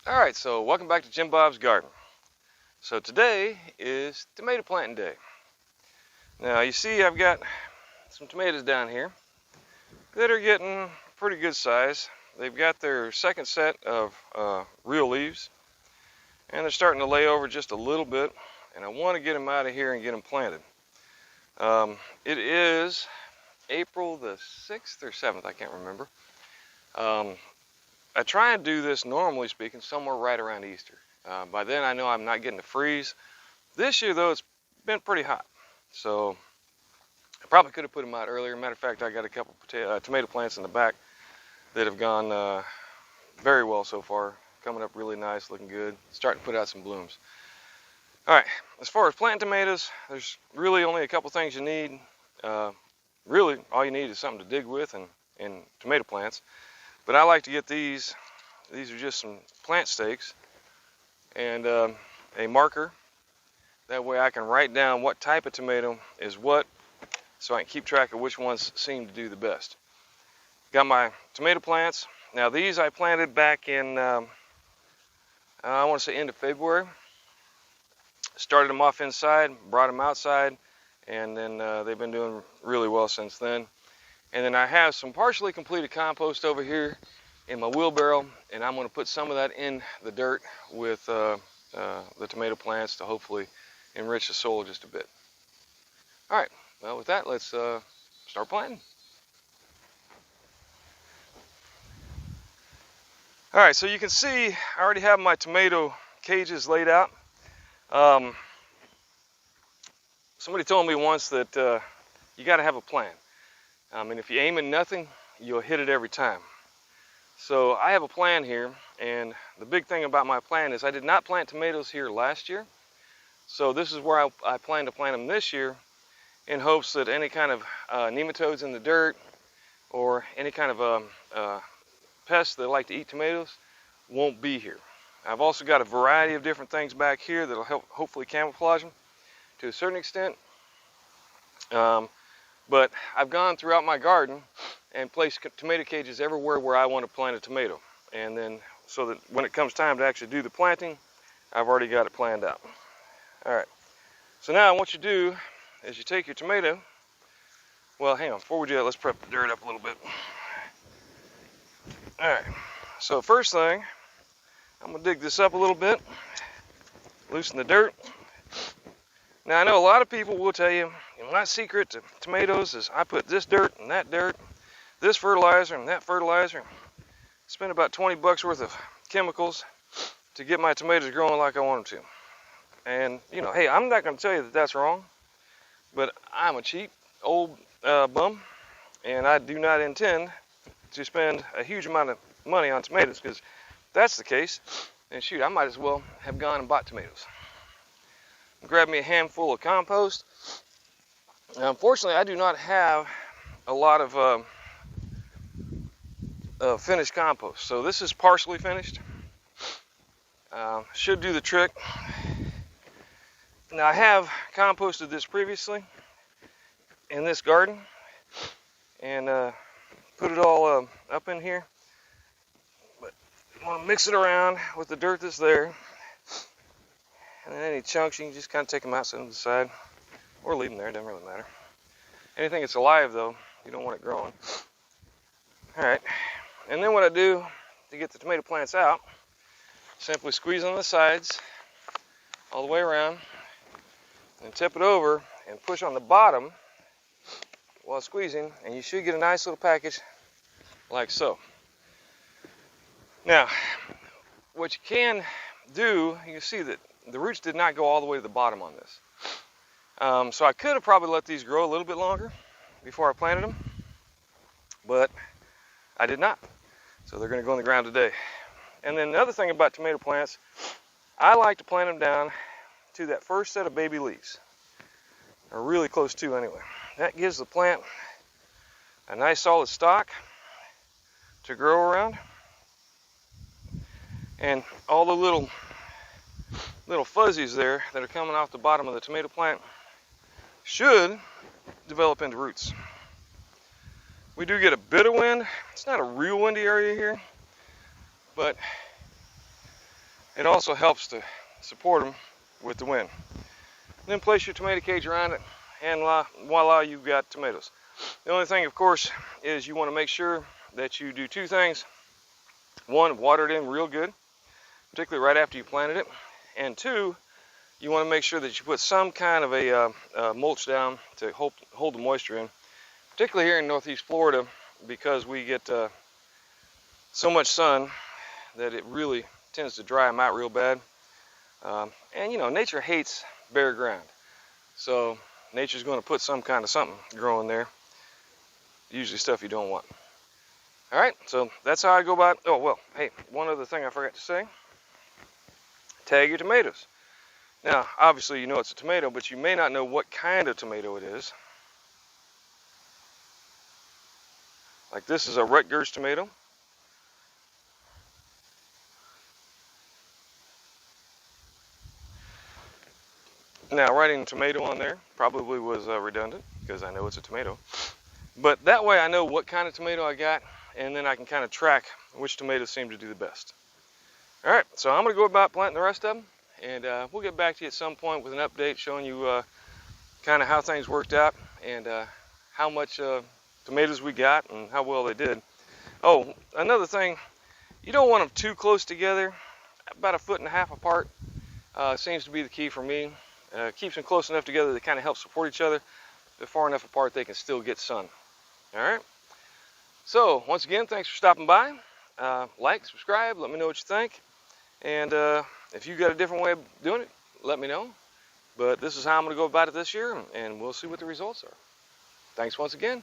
Alright, so welcome back to Jim Bob's Garden. So today is tomato planting day. Now you see I've got some tomatoes down here that are getting pretty good size. They've got their second set of real leaves and they're starting to lay over just a little bit, and I want to get them out of here and get them planted. It is April the 6th or 7th, I can't remember. I try and do this, normally speaking, somewhere right around Easter. By then I know I'm not getting to freeze. This year though, it's been pretty hot. So I probably could have put them out earlier. Matter of fact, I got a couple tomato plants in the back that have gone very well so far. Coming up really nice, looking good. Starting to put out some blooms. All right, as far as planting tomatoes, there's really only a couple things you need. Really, all you need is something to dig with and tomato plants. But I like to get these. These are just some plant stakes and a marker. That way I can write down what type of tomato is what, so I can keep track of which ones seem to do the best. Got my tomato plants. Now these I planted back in, I want to say end of February. Started them off inside, brought them outside, and then they've been doing really well since then. And then I have some partially completed compost over here in my wheelbarrow, and I'm going to put some of that in the dirt with the tomato plants to hopefully enrich the soil just a bit. All right, well with that, let's start planting. All right, so you can see I already have my tomato cages laid out. Somebody told me once that you got to have a plan. And if you aim at nothing, you'll hit it every time. So I have a plan here, and the big thing about my plan is I did not plant tomatoes here last year. So this is where I plan to plant them this year, in hopes that any kind of nematodes in the dirt or any kind of pests that like to eat tomatoes won't be here. I've also got a variety of different things back here that'll help hopefully camouflage them to a certain extent. But I've gone throughout my garden and placed tomato cages everywhere where I want to plant a tomato. And then, so that when it comes time to actually do the planting, I've already got it planned out. All right. So now what you do is you take your tomato. Well, hang on. Before we do that, let's prep the dirt up a little bit. All right. So first thing, I'm going to dig this up a little bit, loosen the dirt. Now I know a lot of people will tell you, my secret to tomatoes is I put this dirt and that dirt, this fertilizer and that fertilizer. Spend about 20 bucks worth of chemicals to get my tomatoes growing like I want them to. And you know, hey, I'm not going to tell you that that's wrong, but I'm a cheap old bum, and I do not intend to spend a huge amount of money on tomatoes, because if that's the case, then shoot, I might as well have gone and bought tomatoes. Grab me a handful of compost. Now, unfortunately, I do not have a lot of finished compost, so this is partially finished. Should do the trick. Now I have composted this previously in this garden and put it all up in here, but you want to mix it around with the dirt that's there. And then any chunks, you can just kind of take them out, set them to the side, or leave them there, it doesn't really matter. Anything that's alive, though, you don't want it growing. All right, and then what I do to get the tomato plants out, simply squeeze on the sides all the way around, and tip it over and push on the bottom while squeezing, and you should get a nice little package like so. Now, what you can do, you can see that the roots did not go all the way to the bottom on this. So I could have probably let these grow a little bit longer before I planted them, but I did not. So they're going to go in the ground today. And then the other thing about tomato plants, I like to plant them down to that first set of baby leaves, or really close to anyway. That gives the plant a nice solid stalk to grow around, and all the little fuzzies there that are coming off the bottom of the tomato plant should develop into roots. We do get a bit of wind. It's not a real windy area here, but it also helps to support them with the wind. Then place your tomato cage around it, and voila, you've got tomatoes. The only thing, of course, is you want to make sure that you do two things. One, water it in real good, particularly right after you planted it. And two, you want to make sure that you put some kind of a mulch down to hold the moisture in, particularly here in Northeast Florida, because we get so much sun that it really tends to dry them out real bad. And you know, nature hates bare ground, so nature's going to put some kind of something growing there, usually stuff you don't want. All right, so that's how I go about. Oh well, hey, one other thing I forgot to say: tag your tomatoes. Now, obviously, you know it's a tomato, but you may not know what kind of tomato it is. Like this is a Rutgers tomato. Now, writing tomato on there probably was redundant because I know it's a tomato. But that way I know what kind of tomato I got, and then I can kind of track which tomatoes seem to do the best. All right, so I'm going to go about planting the rest of them, and we'll get back to you at some point with an update showing you kind of how things worked out and how much tomatoes we got and how well they did. Oh, another thing, you don't want them too close together. About 1.5 feet apart seems to be the key for me. Keeps them close enough together to kind of help support each other, but far enough apart they can still get sun. All right. So once again, thanks for stopping by. Like, subscribe, let me know what you think, and if you've got a different way of doing it, let me know. But this is how I'm going to go about it this year, and we'll see what the results are. Thanks once again.